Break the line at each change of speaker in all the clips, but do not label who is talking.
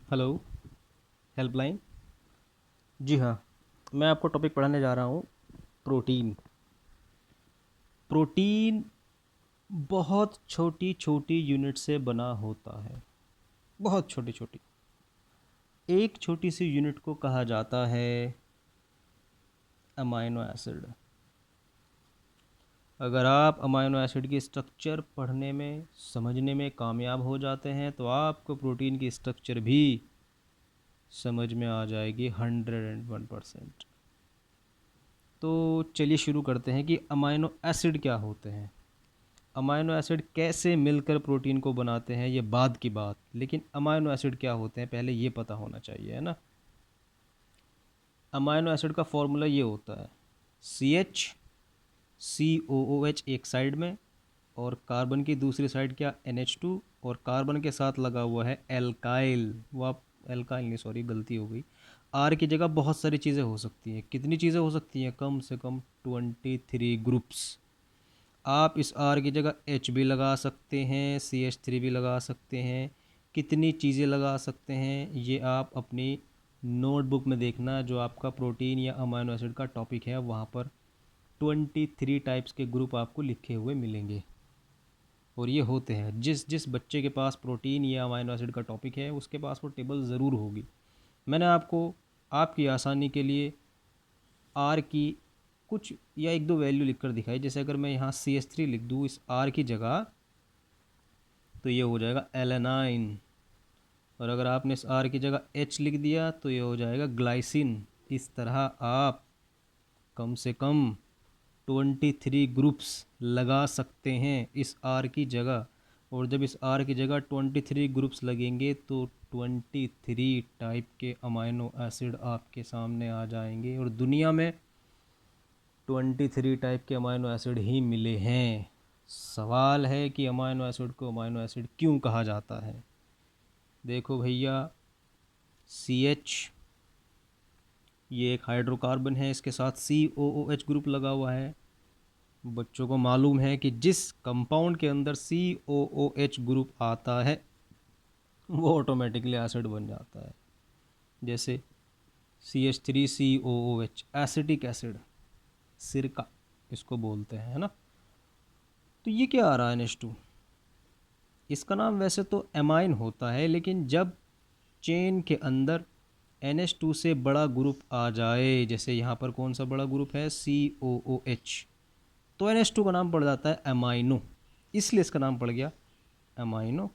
Hello. Helpline. जी हाँ, मैं आपको टॉपिक पढ़ाने जा रहा हूँ। प्रोटीन। प्रोटीन बहुत छोटी छोटी यूनिट से बना होता है। बहुत छोटी छोटी। एक छोटी सी यूनिट को कहा जाता है अमाइनो एसिड। अगर आप अमाइनो एसिड की स्ट्रक्चर पढ़ने में समझने में कामयाब हो जाते हैं तो आपको प्रोटीन की स्ट्रक्चर भी समझ में आ जाएगी 101%। तो चलिए शुरू करते हैं कि अमाइनो एसिड क्या होते हैं। अमाइनो एसिड कैसे मिलकर प्रोटीन को बनाते हैं ये बाद की बात, लेकिन अमाइनो एसिड क्या होते हैं पहले ये पता होना चाहिए, है ना। अमाइनो एसिड का फॉर्मूला ये होता है CH, COOH एक साइड में, और कार्बन की दूसरी साइड क्या NH2, और कार्बन के साथ लगा हुआ है एल्काइल। वो आप एल्काइल नहीं, सॉरी गलती हो गई। आर की जगह बहुत सारी चीज़ें हो सकती हैं। कितनी चीज़ें हो सकती हैं? कम से कम 23 ग्रुप्स। आप इस आर की जगह एच भी लगा सकते हैं, CH3 भी लगा सकते हैं। कितनी चीज़ें लगा सकते हैं ये आप अपनी नोटबुक में देखना, जो आपका प्रोटीन या अमाइनो एसिड का टॉपिक है वहाँ पर 23 टाइप्स के ग्रुप आपको लिखे हुए मिलेंगे। और ये होते हैं, जिस जिस बच्चे के पास प्रोटीन या अमाइनो एसिड का टॉपिक है उसके पास वो टेबल ज़रूर होगी। मैंने आपको आपकी आसानी के लिए आर की कुछ या एक दो वैल्यू लिखकर दिखाई। जैसे अगर मैं यहाँ CH3 लिख दूँ इस आर की जगह तो ये हो जाएगा एलेनाइन, और अगर आपने इस आर की जगह H लिख दिया तो ये हो जाएगा ग्लाइसिन। इस तरह आप कम से कम 23 ग्रुप्स लगा सकते हैं इस आर की जगह। और जब इस आर की जगह 23 ग्रुप्स लगेंगे तो 23 टाइप के अमाइनो एसिड आपके सामने आ जाएंगे। और दुनिया में 23 टाइप के अमाइनो एसिड ही मिले हैं। सवाल है कि अमाइनो एसिड को अमाइनो एसिड क्यों कहा जाता है। देखो भैया, CH ये एक हाइड्रोकार्बन है, इसके साथ COOH ग्रुप लगा हुआ है। बच्चों को मालूम है कि जिस कंपाउंड के अंदर COOH ग्रुप आता है वो ऑटोमेटिकली एसिड बन जाता है। जैसे CH3COOH एसिटिक एसिड, सिरका इसको बोलते हैं, है ना। तो ये क्या आ रहा है NH2? इसका नाम वैसे तो एमाइन होता है, लेकिन जब चेन के अंदर NH2 से बड़ा ग्रुप आ जाए, जैसे यहाँ पर कौन सा बड़ा ग्रुप है COOH, तो NH2 का नाम पड़ जाता है अमाइनो। इसलिए इसका नाम पड़ गया अमाइनो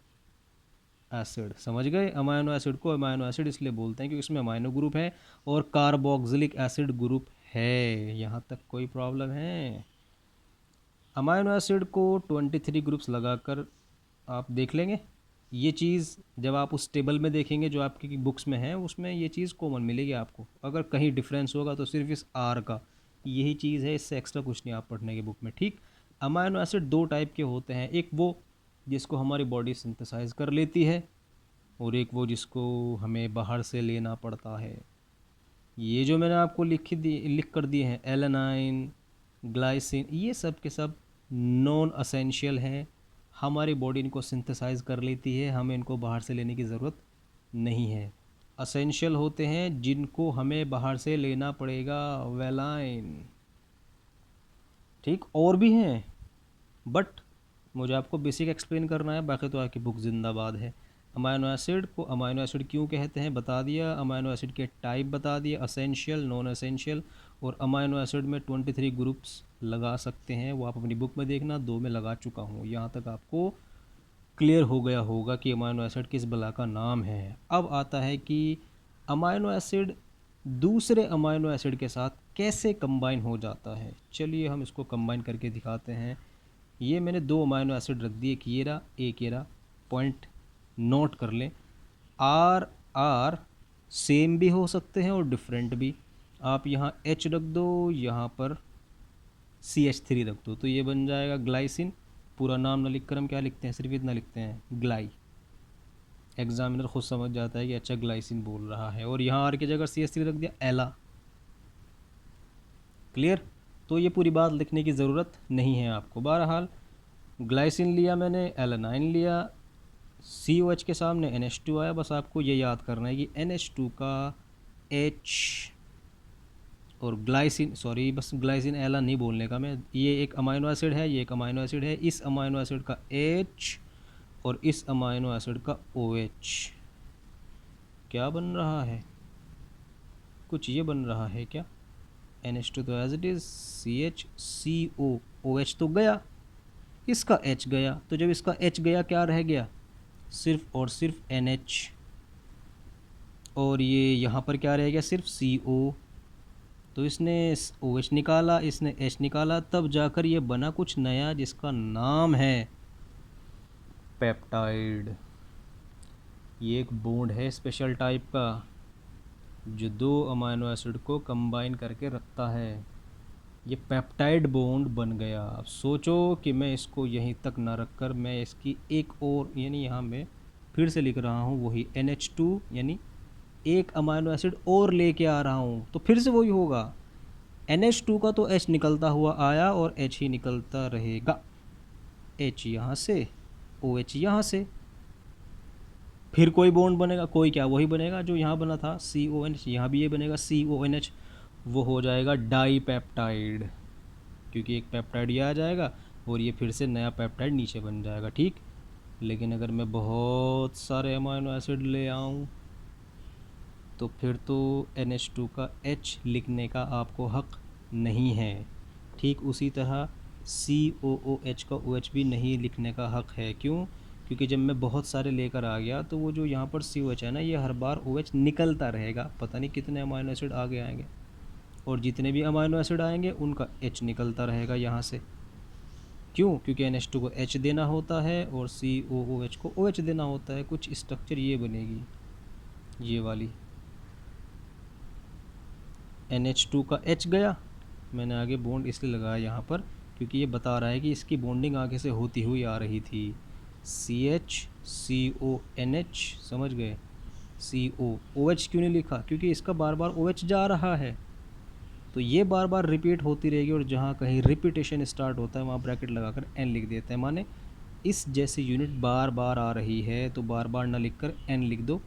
एसिड। समझ गए? अमाइनो एसिड को अमाइनो एसिड इसलिए बोलते हैं क्योंकि इसमें अमाइनो ग्रुप है और कार्बोक्सिलिक एसिड ग्रुप है। यहाँ तक कोई प्रॉब्लम है? अमाइनो एसिड को 23 ग्रुप्स लगाकर आप देख लेंगे। ये चीज़ जब आप उस टेबल में देखेंगे जो आपकी बुक्स में है, उसमें ये चीज़ कॉमन मिलेगी आपको। अगर कहीं डिफरेंस होगा तो सिर्फ इस आर का, यही चीज़ है, इससे एक्स्ट्रा कुछ नहीं आप पढ़ने की बुक में। ठीक। अमाइनो एसिड दो टाइप के होते हैं, एक वो जिसको हमारी बॉडी सिंथेसाइज कर लेती है, और एक वो जिसको हमें बाहर से लेना पड़ता है। ये जो मैंने आपको लिख कर दिए हैं, एलेनाइन, ग्लाइसिन, ये सब के सब नॉन असेंशियल हैं। हमारी बॉडी इनको सिंथेसाइज कर लेती है, हमें इनको बाहर से लेने की ज़रूरत नहीं है। असेंशियल होते हैं जिनको हमें बाहर से लेना पड़ेगा, वेलाइन। ठीक, और भी हैं बट मुझे आपको बेसिक एक्सप्लेन करना है, बाकी तो आपकी बुक जिंदाबाद है। अमाइनो एसिड को अमाइनो एसिड क्यों कहते हैं बता दिया, अमाइनो एसिड के टाइप बता दिए, असेंशियल, नॉन असेंशियल, और अमाइनो एसिड में 23 ग्रुप्स लगा सकते हैं। वो आप अपनी बुक में देखना, दो में लगा चुका हूँ। यहाँ तक आपको क्लियर हो गया होगा कि अमाइनो एसिड किस बला का नाम है। अब आता है कि अमाइनो एसिड दूसरे अमाइनो एसिड के साथ कैसे कंबाइन हो जाता है। चलिए हम इसको कंबाइन करके दिखाते हैं। ये मैंने दो अमाइनो एसिड रख दिए, एक ये रहा। पॉइंट नोट कर लें, आर आर सेम भी हो सकते हैं और डिफरेंट भी। आप यहाँ H रख दो, यहाँ पर CH3 रख दो, तो ये बन जाएगा ग्लाइसिन। पूरा नाम ना लिख कर हम क्या लिखते हैं, सिर्फ इतना लिखते हैं ग्लाई। एग्जामिनर खुद समझ जाता है कि अच्छा ग्लाइसिन बोल रहा है। और यहाँ आर की जगह CH3 रख दिया, एला। क्लियर? तो ये पूरी बात लिखने की ज़रूरत नहीं है आपको। बहरहाल ग्लाइसिन लिया मैंने, एलेनाइन लिया, COH के सामने NH2 आया, बस आपको ये याद करना है कि NH2 का H और ग्लाइसिन, सॉरी बस ग्लाइसिन एला नहीं बोलने का मैं, ये एक अमाइनो एसिड है, ये एक अमाइनो एसिड है, इस अमाइनो एसिड का H और इस अमाइनो एसिड का OH क्या बन रहा है, कुछ ये बन रहा है क्या, NH2 तो as it is, CH CO, OH तो गया, इसका H गया, तो जब इसका H गया क्या रह गया, सिर्फ और सिर्फ NH, और ये यहाँ पर क्या रह गया, सिर्फ CO। तो इसने OH निकाला, इसने H निकाला, तब जाकर ये बना कुछ नया जिसका नाम है पेप्टाइड। ये एक बॉन्ड है स्पेशल टाइप का जो दो अमाइनो एसिड को कंबाइन करके रखता है, ये पेप्टाइड बॉन्ड बन गया। अब सोचो कि मैं इसको यहीं तक ना रखकर मैं इसकी एक और, यानी यहाँ मैं फिर से लिख रहा हूँ वही NH2, यानी एक अमाइनो एसिड और लेके आ रहा हूँ, तो फिर से वही होगा, NH2 का तो H निकलता हुआ आया और H ही निकलता रहेगा, H यहाँ से, OH यहाँ से, फिर कोई बॉन्ड बनेगा, कोई क्या, वही बनेगा जो यहाँ बना था CONH, यहाँ भी ये बनेगा CONH, वो हो जाएगा डाईपेप्टाइड, क्योंकि एक पेप्टाइड ये आ जाएगा और ये फिर से नया पेप्टाइड नीचे बन जाएगा, ठीक। लेकिन अगर मैं बहुत सारे अमाइनो एसिड ले आऊँ तो फिर तो NH2 का H लिखने का आपको हक नहीं है, ठीक उसी तरह COOH का OH भी नहीं लिखने का हक है। क्यों? क्योंकि जब मैं बहुत सारे लेकर आ गया तो वो जो यहाँ पर COH है ना, ये हर बार OH निकलता रहेगा, पता नहीं कितने अमाइनो एसिड आगे आएंगे, और जितने भी अमाइनो एसिड आएंगे उनका H निकलता रहेगा यहाँ से। क्यों? क्योंकि NH2 को H देना होता है और COOH को OH देना होता है। कुछ स्ट्रक्चर ये बनेगी, ये वाली, NH2 का H गया, मैंने आगे बॉन्ड इसलिए लगाया यहाँ पर क्योंकि ये बता रहा है कि इसकी बॉन्डिंग आगे से होती हुई आ रही थी, CH CONH, समझ गए, CO, OH क्यों नहीं लिखा, क्योंकि इसका बार बार OH जा रहा है, तो ये बार बार रिपीट होती रहेगी, और जहाँ कहीं रिपीटेशन स्टार्ट होता है वहाँ ब्रैकेट लगाकर N लिख देते हैं, माने इस जैसी यूनिट बार बार आ रही है तो बार बार ना लिखकर N लिख दो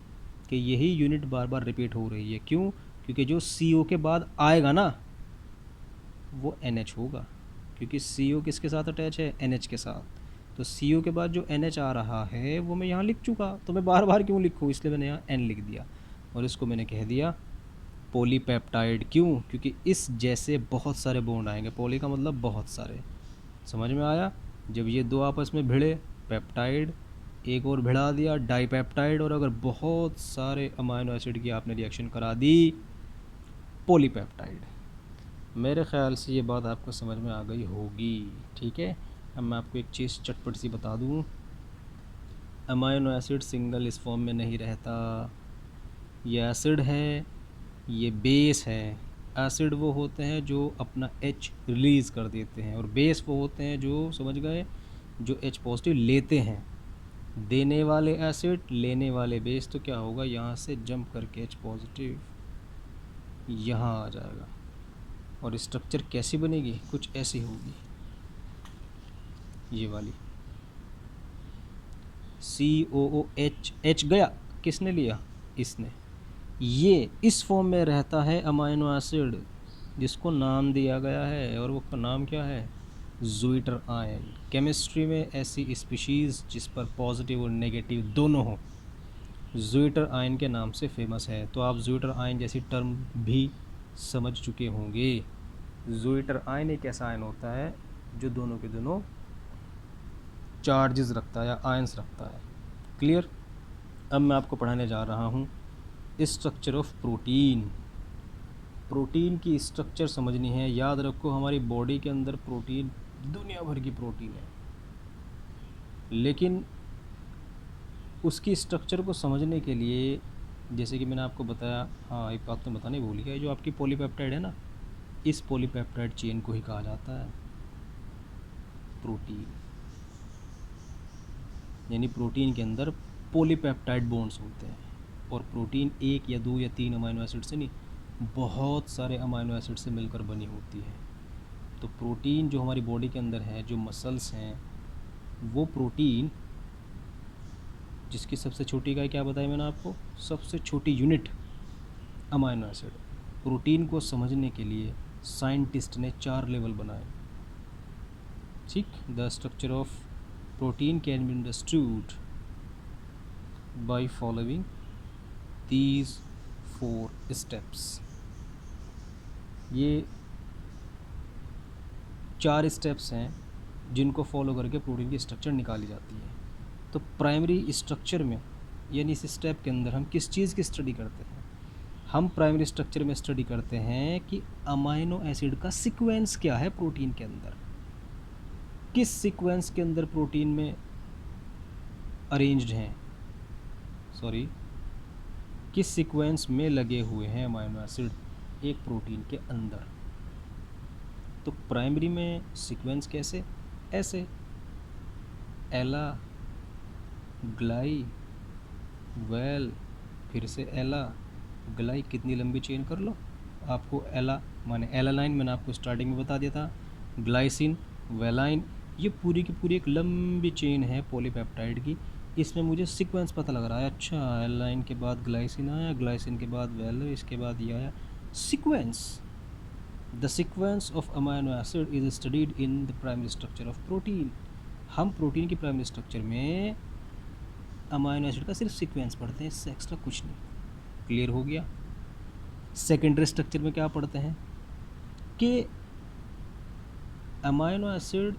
कि यही यूनिट बार बार रिपीट हो रही है। क्यों? क्योंकि जो CO के बाद आएगा ना वो NH होगा, क्योंकि CO किसके साथ अटैच है, NH के साथ, तो CO के बाद जो NH आ रहा है वो मैं यहाँ लिख चुका, तो मैं बार बार क्यों लिखूँ, इसलिए मैंने यहाँ N लिख दिया और इसको मैंने कह दिया पॉलीपेप्टाइड। क्यों? क्योंकि इस जैसे बहुत सारे बॉन्ड आएंगे, पॉली का मतलब बहुत सारे, समझ में आया, जब ये दो आपस में भिड़े पेप्टाइड, एक और भिड़ा दिया डाईपेप्टाइड, और अगर बहुत सारे अमाइनो एसिड की आपने रिएक्शन करा दी पॉलीपेप्टाइड। मेरे ख़्याल से ये बात आपको समझ में आ गई होगी, ठीक है। अब मैं आपको एक चीज़ चटपट सी बता दूँ, अमाइनो एसिड सिंगल इस फॉर्म में नहीं रहता, ये एसिड है, ये बेस है। एसिड वो होते हैं जो अपना H रिलीज़ कर देते हैं, और बेस वो होते हैं जो, समझ गए, जो H पॉजिटिव लेते हैं। देने वाले एसिड, लेने वाले बेस, तो क्या होगा, यहाँ से जंप करके H पॉजिटिव यहाँ आ जाएगा, और स्ट्रक्चर कैसी बनेगी, कुछ ऐसी होगी, ये वाली COOH, H गया, किसने लिया, इसने, ये इस फॉर्म में रहता है अमाइनो एसिड जिसको नाम दिया गया है, और वो का नाम क्या है, ज़्विटर आयन। केमिस्ट्री में ऐसी स्पीशीज़ जिस पर पॉजिटिव और नेगेटिव दोनों हो ज़्विटर आयन के नाम से फेमस है। तो आप ज़्विटर आयन जैसी टर्म भी समझ चुके होंगे। ज़्विटर आयन एक ऐसा आयन होता है जो दोनों के दोनों चार्जेस रखता है या आयंस रखता है। क्लियर? अब मैं आपको पढ़ाने जा रहा हूँ स्ट्रक्चर ऑफ प्रोटीन। प्रोटीन की स्ट्रक्चर समझनी है। याद रखो, हमारी बॉडी के अंदर प्रोटीन, दुनिया भर की प्रोटीन है, लेकिन उसकी स्ट्रक्चर को समझने के लिए, जैसे कि मैंने आपको बताया, हाँ एक बात तो बताने भूल गया, जो आपकी पॉलीपेप्टाइड है ना, इस पॉलीपेप्टाइड चेन को ही कहा जाता है प्रोटीन। यानी प्रोटीन के अंदर पॉलीपेप्टाइड बॉन्ड्स होते हैं, और प्रोटीन एक या दो या तीन अमाइनो एसिड से नहीं, बहुत सारे अमाइनो एसिड से मिलकर बनी होती है। तो प्रोटीन जो हमारी बॉडी के अंदर है, जो मसल्स हैं, वो प्रोटीन जिसकी सबसे छोटी इकाई क्या बताई मैंने आपको, सबसे छोटी यूनिट अमाइनो एसिड। प्रोटीन को समझने के लिए साइंटिस्ट ने 4 लेवल बनाए। ठीक, the structure of protein can be understood by following these 4 steps. ये 4 स्टेप्स हैं जिनको फॉलो करके प्रोटीन की स्ट्रक्चर निकाली जाती है। तो प्राइमरी स्ट्रक्चर में, यानी इस स्टेप के अंदर हम किस चीज़ की स्टडी करते हैं, हम प्राइमरी स्ट्रक्चर में स्टडी करते हैं कि अमाइनो एसिड का सीक्वेंस क्या है प्रोटीन के अंदर, किस सीक्वेंस के अंदर प्रोटीन में अरेंज्ड हैं, सॉरी, किस सीक्वेंस में लगे हुए हैं अमाइनो एसिड एक प्रोटीन के अंदर। तो प्राइमरी में सीक्वेंस कैसे, ऐसे एला, ग्लाई, वेल, फिर से एला, ग्लाई, कितनी लंबी चेन कर लो आपको, एला माने एलानाइन मैंने आपको स्टार्टिंग में बता दिया था, ग्लाइसिन, वेलाइन, ये पूरी की पूरी एक लंबी चेन है पॉलीपेप्टाइड की। इसमें मुझे सीक्वेंस पता लग रहा है, अच्छा एलाइन के बाद ग्लाइसिन आया, ग्लाइसिन के बाद वेल, इसके बाद ये आया sequence. The sequence of amino acid is studied in the primary structure of protein. हम प्रोटीन की प्राइमरी स्ट्रक्चर में अमाइनो एसिड का सिर्फ सीक्वेंस पढ़ते हैं, इससे एक्स्ट्रा कुछ नहीं। क्लियर हो गया। सेकेंडरी स्ट्रक्चर में क्या पढ़ते हैं कि अमाइनो एसिड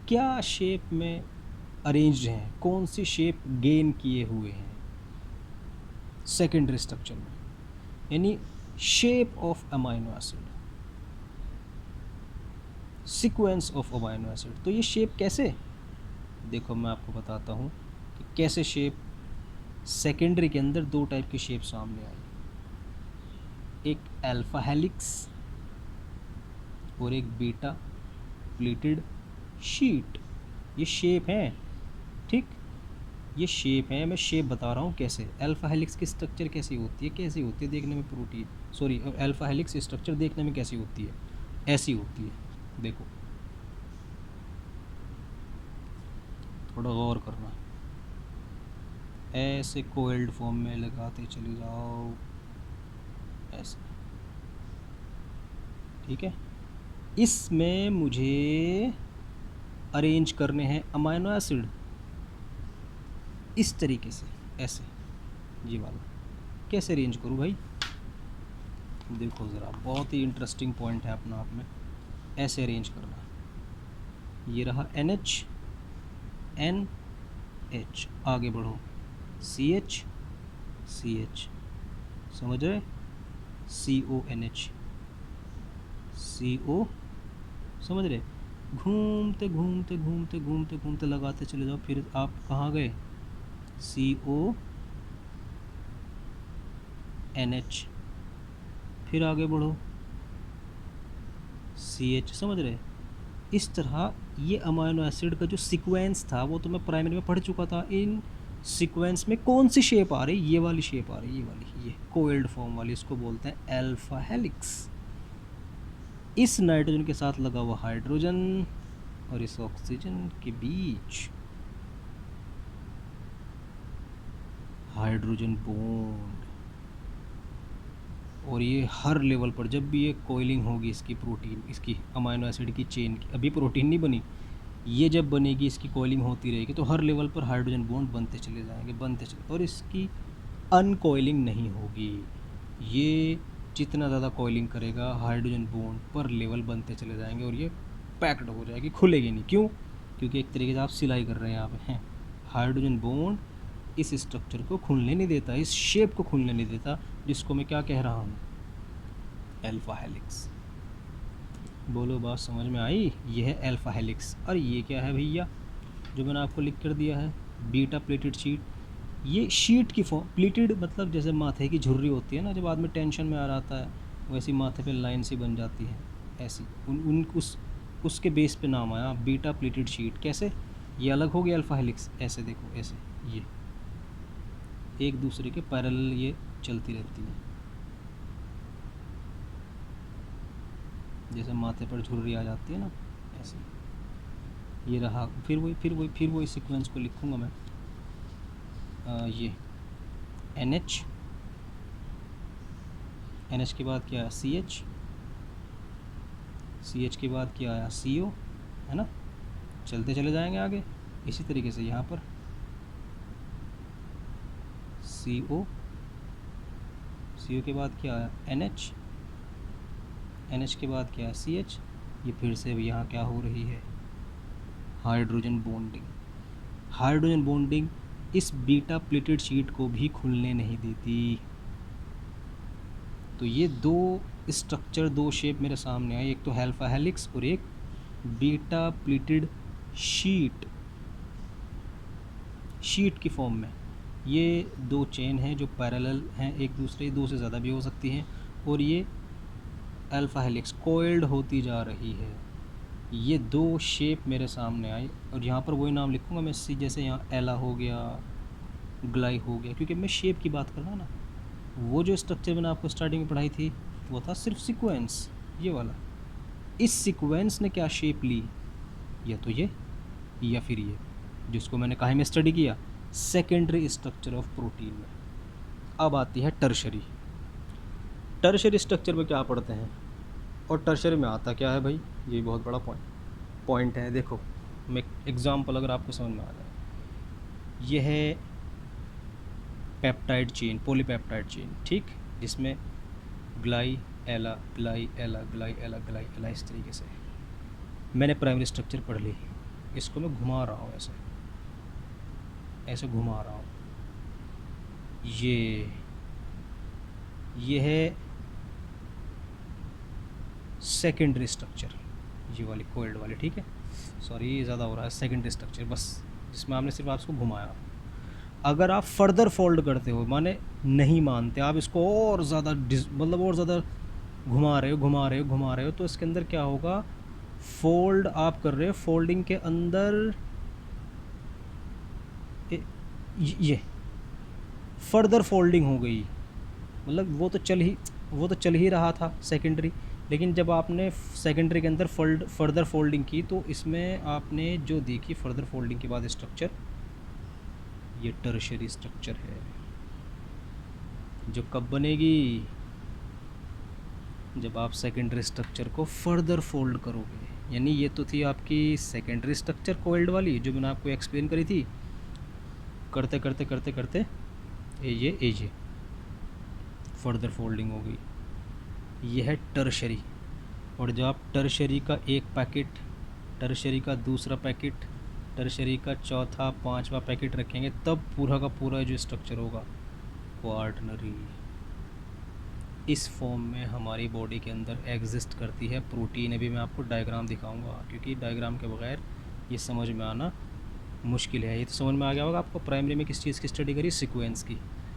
क्या शेप में अरेंज्ड हैं, कौन सी शेप गेन किए हुए हैं सेकेंडरी स्ट्रक्चर में, यानी shape of amino acid, sequence of amino acid. तो ये शेप कैसे, देखो मैं आपको बताता हूँ कि कैसे शेप सेकेंडरी के अंदर 2 टाइप की शेप सामने आई, एक अल्फा हेलिक्स और एक बीटा प्लेटेड शीट। ये शेप हैं, ठीक, ये शेप है, मैं शेप बता रहा हूँ कैसे। अल्फा हेलिक्स की स्ट्रक्चर कैसी होती है, कैसी होती है देखने में protein, sorry alpha helix structure देखने में कैसी होती है, ऐसी होती है। देखो थोड़ा गौर करना, ऐसे कोएल्ड फॉर्म में लगाते चले जाओ, ऐसे, ठीक है। इसमें मुझे अरेंज करने हैं अमाइनो एसिड इस तरीके से, ऐसे, ये वाला कैसे अरेंज करूँ भाई, देखो ज़रा, बहुत ही इंटरेस्टिंग पॉइंट है अपना आप में। ऐसे अरेंज करना, ये रहा NH, NH, आगे बढ़ो CH, CH, समझ रहे, CONH, CO, समझ रहे, घूमते घूमते घूमते घूमते घूमते लगाते चले जाओ, फिर आप कहाँ गए, CONH, फिर आगे बढ़ो CH, समझ रहे। इस तरह ये अमाइनो एसिड का जो सीक्वेंस था वो तो मैं प्राइमरी में पढ़ चुका था। इन सीक्वेंस में कौन सी शेप आ रही, ये वाली शेप आ रही, ये वाली, ये कोएल्ड फॉर्म वाली, इसको बोलते हैं अल्फा हेलिक्स। इस नाइट्रोजन के साथ लगा हुआ हाइड्रोजन और इस ऑक्सीजन के बीच हाइड्रोजन बॉन्ड, और ये हर लेवल पर जब भी ये कोइलिंग होगी इसकी प्रोटीन, इसकी अमाइनो एसिड की चेन की, अभी प्रोटीन नहीं बनी, ये जब बनेगी इसकी कोइलिंग होती रहेगी, तो हर लेवल पर हाइड्रोजन बॉन्ड बनते चले जाएंगे, बनते चले, और इसकी अनकोइलिंग नहीं होगी। ये जितना ज़्यादा कोइलिंग करेगा हाइड्रोजन बॉन्ड पर लेवल बनते चले जाएंगे और ये पैक्ड हो जाएगी, खुलेगी नहीं। क्यों, क्योंकि एक तरीके से आप सिलाई कर रहे हैं यहाँ पे, हाइड्रोजन बॉन्ड इस स्ट्रक्चर को खुलने नहीं देता, इस शेप को खुलने नहीं देता, जिसको मैं क्या कह रहा हूँ, अल्फा हेलिक्स। बोलो बात समझ में आई, ये है अल्फा हेलिक्स। और ये क्या है भैया, जो मैंने आपको लिख कर दिया है, बीटा प्लेटेड शीट। ये शीट की फॉर्म, प्लेटेड मतलब जैसे माथे की झुर्री होती है ना, जब आदमी टेंशन में आ जाता है, वैसी माथे पे लाइन सी बन जाती है, ऐसी उन उसके बेस पे नाम आया बीटा प्लेटेड शीट। कैसे, ये अलग हो गया अल्फा हेलिक्स, ऐसे देखो, ऐसे ये एक दूसरे के पैरेलल ये चलती रहती है, जैसे माथे पर झुर्री आ जाती है ना, ऐसे। ये रहा, फिर वही सीक्वेंस को लिखूँगा मैं, ये NH, NH के बाद क्या है CH, CH के बाद क्या आया CO, है ना। चलते चले जाएंगे आगे। इसी तरीके से यहाँ पर CO, CO के बाद क्या आया NH, NH के बाद क्या है CH। ये फिर से यहाँ क्या हो रही है हाइड्रोजन बॉन्डिंग। हाइड्रोजन बॉन्डिंग इस बीटा प्लेटेड शीट को भी खुलने नहीं देती। तो ये दो स्ट्रक्चर, दो शेप मेरे सामने आए, एक तो अल्फा हेलिक्स और एक बीटा प्लेटेड शीट, शीट की फॉर्म में। ये दो चेन हैं जो पैरेलल हैं एक दूसरे, दो से ज़्यादा भी हो सकती हैं, और ये अल्फा हेलिक्स कोइल्ड होती जा रही है। ये दो शेप मेरे सामने आई, और यहाँ पर वही नाम लिखूँगा मैं सी, जैसे यहाँ एला हो गया, ग्लाई हो गया, क्योंकि मैं शेप की बात कर रहा हूँ ना। वो जो स्ट्रक्चर मैंने आपको स्टार्टिंग में पढ़ाई थी वो था सिर्फ सीक्वेंस, ये वाला। इस सीक्वेंस ने क्या शेप ली, या तो ये या फिर ये, जिसको मैंने कहा में स्टडी किया सेकेंडरी स्ट्रक्चर ऑफ प्रोटीन में। अब आती है टर्शरी। टर्शरी स्ट्रक्चर में क्या पढ़ते हैं, और टर्शरी में आता क्या है भाई, ये बहुत बड़ा पॉइंट है। देखो मैं एग्जांपल अगर आपको समझ में आ जाए, ये है पेप्टाइड चेन, पॉलीपेप्टाइड चेन, ठीक, जिसमें ग्लाई एला, ग्लाई एला, ग्लाई एला, ग्लाई एला, इस तरीके से। मैंने प्राइमरी स्ट्रक्चर पढ़ ली, इसको मैं घुमा रहा हूँ, ऐसे ऐसे घुमा रहा हूँ। ये है सेकेंडरी स्ट्रक्चर, ये वाली कोल्ड वाली, ठीक है, सॉरी ये ज़्यादा हो रहा है। सेकेंडरी स्ट्रक्चर बस, जिसमें आपने सिर्फ आपको घुमाया। अगर आप फर्दर फोल्ड करते हो, माने नहीं मानते आप इसको और ज़्यादा मतलब और ज़्यादा घुमा रहे हो, तो इसके अंदर क्या होगा, फोल्ड आप कर रहे हो, फोल्डिंग के अंदर ये फर्दर फोल्डिंग हो गई। मतलब वो तो चल ही रहा था सेकेंडरी, लेकिन जब आपने सेकेंडरी के अंदर फर्दर फोल्डिंग की, तो इसमें आपने जो देखी फर्दर फोल्डिंग के बाद स्ट्रक्चर, ये टर्शरी स्ट्रक्चर है, जो कब बनेगी, जब आप सेकेंडरी स्ट्रक्चर को फर्दर फोल्ड करोगे। यानी ये तो थी आपकी सेकेंडरी स्ट्रक्चर कोइल्ड वाली, जो मैंने आपको एक्सप्लेन करी थी। करते करते करते करते ये फर्दर फोल्डिंग हो गई। ये है टर्शरी। और जब आप टर्शरी का एक पैकेट, टर्शरी का दूसरा पैकेट, टर्शरी का चौथा पांचवा पैकेट रखेंगे, तब पूरा का पूरा जो स्ट्रक्चर होगा क्वार्टनरी। इस फॉर्म में हमारी बॉडी के अंदर एग्जिस्ट करती है प्रोटीन। अभी मैं आपको डायग्राम दिखाऊंगा, क्योंकि डायग्राम के बगैर ये समझ में आना मुश्किल है। ये तो समझ में आ गया होगा आपको, प्राइमरी में किस चीज़ की स्टडी करी, सीक्वेंस की,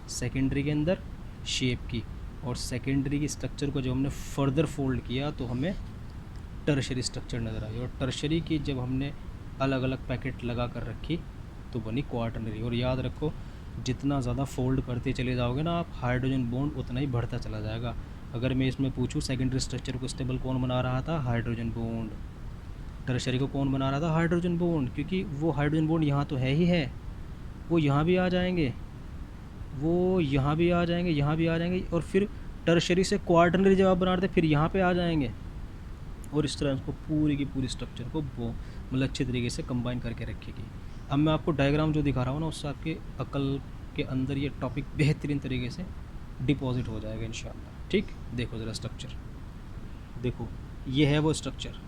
सेकेंडरी के अंदर शेप की, और सेकेंडरी की स्ट्रक्चर को जब हमने फर्दर फोल्ड किया तो हमें टर्शरी स्ट्रक्चर नज़र आई। और टर्शरी की जब हमने अलग अलग पैकेट लगा कर रखी तो बनी क्वार्टनरी। और याद रखो, जितना ज़्यादा फोल्ड करते चले जाओगे ना आप, हाइड्रोजन बॉन्ड उतना ही बढ़ता चला जाएगा। अगर मैं इसमें पूछूं सेकेंडरी स्ट्रक्चर को स्टेबल कौन बना रहा था, हाइड्रोजन बॉन्ड। टर्शरी को कौन बना रहा था, हाइड्रोजन बॉन्ड, क्योंकि वो हाइड्रोजन बॉन्ड यहाँ तो है ही है, वो यहाँ भी आ जाएंगे, वो यहाँ भी आ जाएंगे, यहाँ भी आ जाएंगे, और फिर टर्शरी से क्वार्टनरी जब आप बना रहे थे फिर यहाँ पे आ जाएंगे। और इस तरह उसको पूरी की पूरी स्ट्रक्चर को मतलब अच्छे तरीके से कंबाइन करके रखेगी। अब मैं आपको डायग्राम जो दिखा रहा हूँ ना, उससे आपके अकल के अंदर ये टॉपिक बेहतरीन तरीके से डिपॉजिट हो जाएगा इंशाल्लाह। ठीक, देखो ज़रा स्ट्रक्चर, देखो ये है वो स्ट्रक्चर।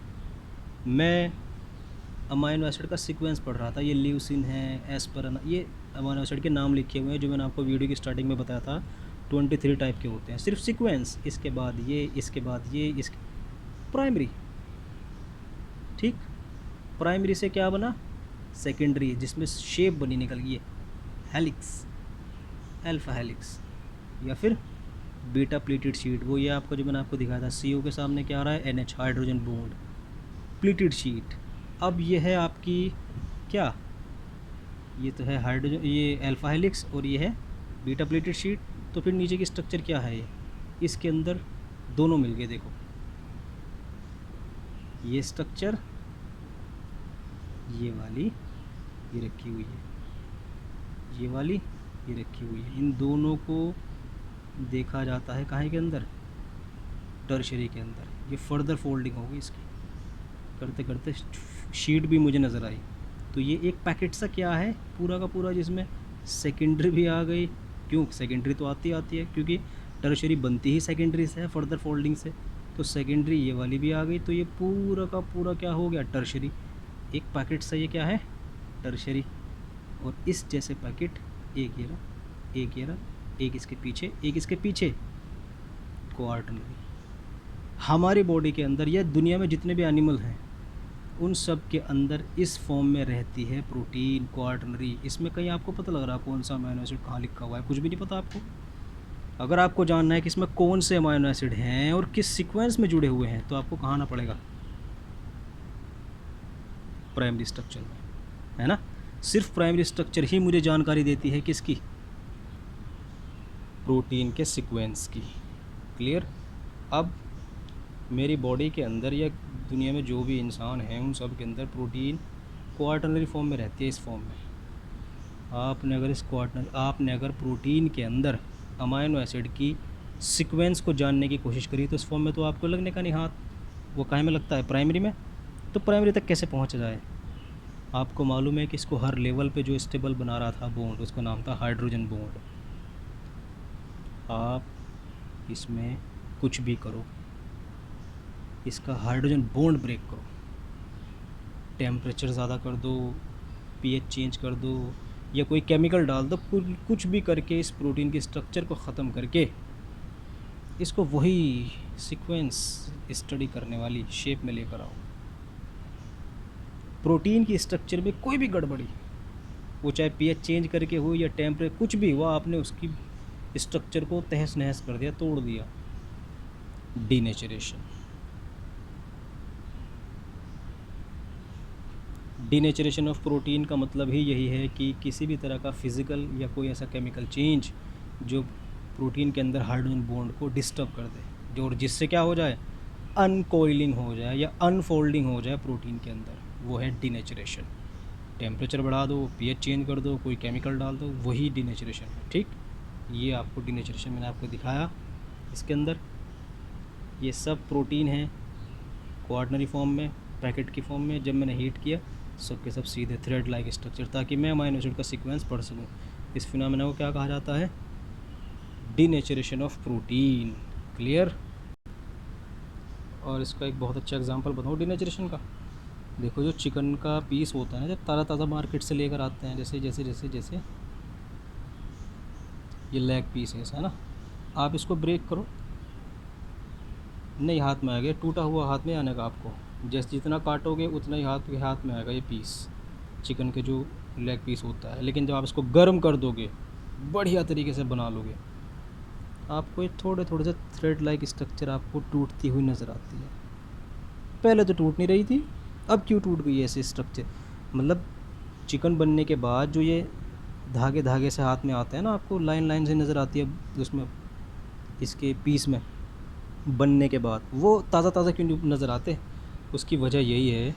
मैं अमाइनो एसिड का सीक्वेंस पढ़ रहा था, ये ल्यूसिन है, एस्परन, ये अमाइनो एसिड के नाम लिखे हुए हैं, जो मैंने आपको वीडियो की स्टार्टिंग में बताया था 23 टाइप के होते हैं, सिर्फ सीक्वेंस। इसके बाद ये, इसके बाद ये, इसके प्राइमरी, ठीक। प्राइमरी से क्या बना, सेकेंडरी, जिसमें शेप बनी निकल गई है हेलिक्स, अल्फा हेलिक्स, या फिर बीटा प्लेटेड शीट। वो ये आपको जो मैंने आपको दिखाया था, CO के सामने क्या आ रहा है, NH, hydrogen bond, pleated sheet. अब ये है आपकी क्या, ये तो है हाइड्रोजन, ये अल्फा हेलिक्स, और ये है बीटा प्लेटेड शीट। तो फिर नीचे की स्ट्रक्चर क्या है, ये इसके अंदर दोनों मिल गए। देखो ये स्ट्रक्चर, ये वाली ये रखी हुई है, ये वाली ये रखी हुई है। इन दोनों को देखा जाता है कहाँ के अंदर, टर्शरी के अंदर। ये फर्दर फोल्डिंग होगी इसकी, करते करते शीट भी मुझे नज़र आई। तो ये एक पैकेट सा क्या है पूरा का पूरा, जिसमें सेकेंडरी भी आ गई। क्यों सेकेंडरी तो आती है, क्योंकि टर्शरी बनती ही सेकेंडरी से है, फर्दर फोल्डिंग से। तो सेकेंडरी ये वाली भी आ गई, तो ये पूरा का पूरा क्या हो गया, टर्शरी। एक पैकेट सा ये क्या है, टर्शरी। और इस जैसे पैकेट एक ये रहा, एक ये रहा, एक इसके पीछे, एक इसके पीछे, क्वार्टरनरी। हमारी बॉडी के अंदर या दुनिया में जितने भी एनिमल हैं उन सब के अंदर इस फॉर्म में रहती है प्रोटीन, क्वार्टरनरी। इसमें कहीं आपको पता लग रहा है कौन सा अमीनो एसिड कहाँ लिखा हुआ है? कुछ भी नहीं पता आपको। अगर आपको जानना है कि इसमें कौन से अमीनो एसिड हैं और किस सीक्वेंस में जुड़े हुए हैं, तो आपको कहाँ आना पड़ेगा, प्राइमरी स्ट्रक्चर में, है ना। सिर्फ प्राइमरी स्ट्रक्चर ही मुझे जानकारी देती है किसकी, प्रोटीन के सीक्वेंस की। क्लियर। अब मेरी बॉडी के अंदर या दुनिया में जो भी इंसान हैं उन सब के अंदर प्रोटीन क्वार्टरनरी फॉर्म में रहती है, इस फॉर्म में। आपने अगर प्रोटीन के अंदर अमाइनो एसिड की सीक्वेंस को जानने की कोशिश करी तो इस फॉर्म में तो आपको लगने का नहीं हाथ। वो कहाँ में लगता है, प्राइमरी में। तो प्राइमरी तक कैसे पहुँचा जाए? आपको मालूम है कि इसको हर लेवल पे जो स्टेबल बना रहा था बॉन्ड, उसका नाम था हाइड्रोजन बॉन्ड। आप इसमें कुछ भी करो, इसका हाइड्रोजन बॉन्ड ब्रेक करो, टेम्परेचर ज़्यादा कर दो, पीएच चेंज कर दो, या कोई केमिकल डाल दो, कुछ भी करके इस प्रोटीन के स्ट्रक्चर को ख़त्म करके इसको वही सीक्वेंस स्टडी करने वाली शेप में लेकर आओ। प्रोटीन की स्ट्रक्चर में कोई भी गड़बड़ी, वो चाहे पीएच चेंज करके हो या टेम्परेचर, कुछ भी हुआ, आपने उसकी स्ट्रक्चर को तहस नहस कर दिया, तोड़ दिया, डीनेचरेशन। डीनेचरेशन ऑफ प्रोटीन का मतलब ही यही है कि किसी भी तरह का फिज़िकल या कोई ऐसा केमिकल चेंज जो प्रोटीन के अंदर हाइड्रोजन बॉन्ड को डिस्टर्ब कर दे, जो जिससे क्या हो जाए, अनकोइलिंग हो जाए या अनफोल्डिंग हो जाए प्रोटीन के अंदर, वो है डीनेचरेशन। टेम्परेचर बढ़ा दो, पीएच चेंज कर दो, कोई केमिकल डाल दो, वही डीनेचरेशन है। ठीक, ये आपको डीनेचरेशन मैंने आपको दिखाया। इसके अंदर ये सब प्रोटीन है क्वार्टनरी फॉर्म में, पैकेट की फॉर्म में। जब मैंने हीट किया सब के सब सीधे थ्रेड लाइक स्ट्रक्चर, ताकि मैं अमीनो एसिड का सीक्वेंस पढ़ सकूं। इस फिनोमेना को क्या कहा जाता है, डीनेचरेशन ऑफ प्रोटीन। क्लियर। और इसका एक बहुत अच्छा एग्जांपल बताऊं डीनेचरेशन का। देखो जो चिकन का पीस होता है, जब ताज़ा ताज़ा मार्केट से लेकर आते हैं, जैसे जैसे जैसे जैसे ये लेग पीस है ना, आप इसको ब्रेक करो, नहीं हाथ में आ गया, टूटा हुआ हाथ में आने का आपको, जैसे जितना काटोगे उतना ही हाथ में आएगा ये पीस, चिकन के जो लेग पीस होता है। लेकिन जब आप इसको गर्म कर दोगे, बढ़िया तरीके से बना लोगे, आपको ये थोड़े थोड़े से थ्रेड लाइक स्ट्रक्चर आपको टूटती हुई नज़र आती है। पहले तो टूट नहीं रही थी, अब क्यों टूट गई ऐसे स्ट्रक्चर? मतलब चिकन बनने के बाद जो ये धागे धागे से हाथ में आता है ना, आपको लाइन लाइन से नज़र आती है उसमें, इसके पीस में बनने के बाद, वो ताज़ा ताज़ा क्यों नज़र आते? उसकी वजह यही है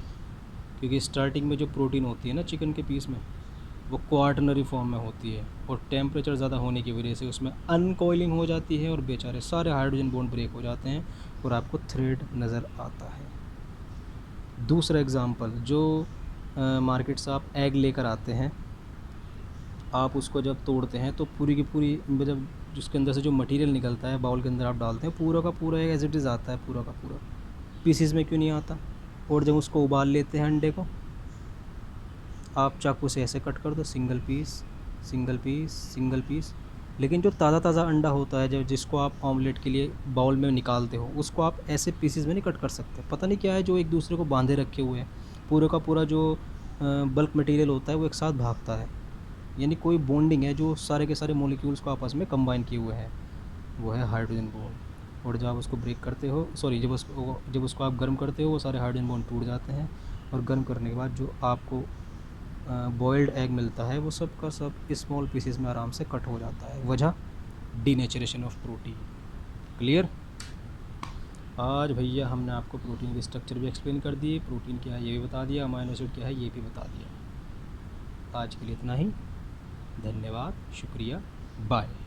क्योंकि स्टार्टिंग में जो प्रोटीन होती है ना चिकन के पीस में, वो क्वार्टनरी फॉर्म में होती है, और टेम्परेचर ज़्यादा होने की वजह से उसमें अनकोइलिंग हो जाती है और बेचारे सारे हाइड्रोजन बॉन्ड ब्रेक हो जाते हैं और आपको थ्रेड नज़र आता है। दूसरा एग्ज़ाम्पल, जो मार्केट से आप एग लेकर आते हैं, आप उसको जब तोड़ते हैं तो पूरी की पूरी, जब उसके अंदर से जो मटेरियल निकलता है बाउल के अंदर आप डालते हैं, पूरा का पूरा एज इट इज़ आता है, पूरा का पूरा। पीसीज में क्यों नहीं आता? और जब उसको उबाल लेते हैं अंडे को, आप चाकू से ऐसे कट कर दो, single piece single piece single piece. लेकिन जो ताज़ा ताज़ा अंडा होता है, जब जिसको आप ऑमलेट के लिए बाउल में निकालते हो, उसको आप ऐसे पीसीज में नहीं कट कर सकते। पता नहीं क्या है जो एक दूसरे को बांधे रखे हुए हैं, पूरा का पूरा जो बल्क मटेरियल होता है वो एक साथ भागता है, यानी कोई बॉन्डिंग है जो सारे के सारे मॉलिक्यूल्स को आपस में कंबाइन किए हुए हैं, वो है हाइड्रोजन बॉन्ड। और जब आप उसको ब्रेक करते हो, सॉरी, जब उसको आप गर्म करते हो, वो सारे हाइड्रोजन बॉन्ड टूट जाते हैं, और गर्म करने के बाद जो आपको बॉइल्ड एग मिलता है वो सब का सब स्मॉल पीसेस में आराम से कट हो जाता है। वजह डीनेचरेशन ऑफ प्रोटीन। क्लियर। आज भैया हमने आपको प्रोटीन के स्ट्रक्चर भी एक्सप्लेन कर दिए, प्रोटीन क्या है ये भी बता दिया, अमीनो एसिड क्या है ये भी बता दिया। आज के लिए इतना ही। धन्यवाद, शुक्रिया, बाय।